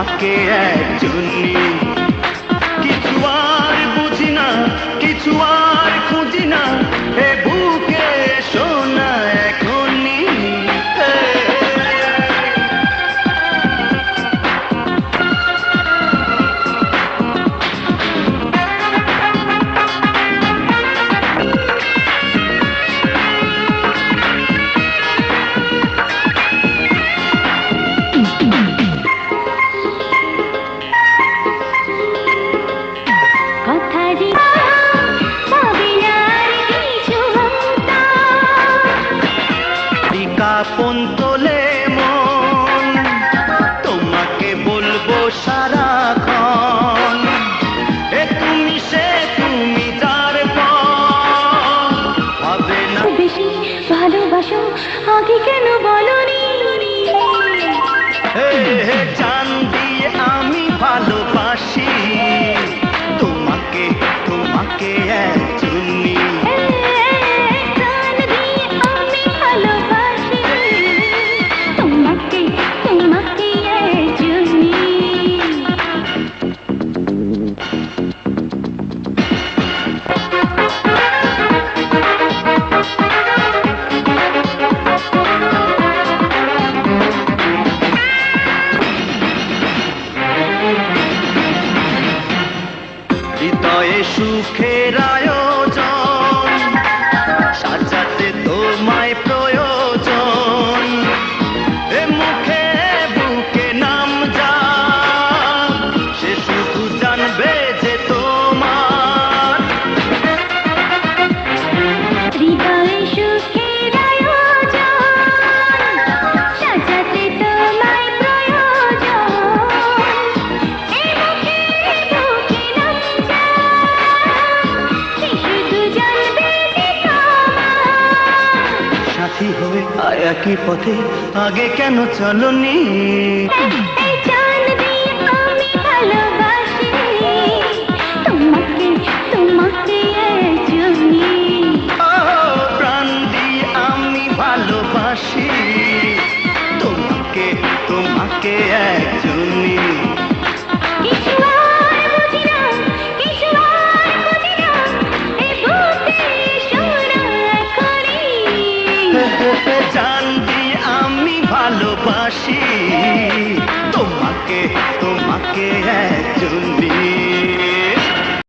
তোমাকে একজনই। কিছু আর বুঝি না, কিছু আর খুঁজি না, এ বুকে শোনা এখনই। আপন তোলে মন, তোমাকে বলবো সারাক্ষণ, এ তুমি সে তুমি তার হবে না বেশি ভালোবাসো আগে কেন বলনি? জান দিয়ে আমি ভালোবাসি তোমাকে, তোমাকে একজনই। হৃদয়ে সুখের আয়োজন, সাজাতে তোমায় প্রয়োজন, এ মুখে বুকে নাম যা, সে শুধু জানবে যে তোমার। হৃদয়ে সুখের আয়োজন, সাজাতে তোমায় প্রয়োজন, এই মুখে বুকে নাম যা, সে শুধু জানবে যে তোমার। সাথী হয়ে একই পথে আগে কেন চলনি?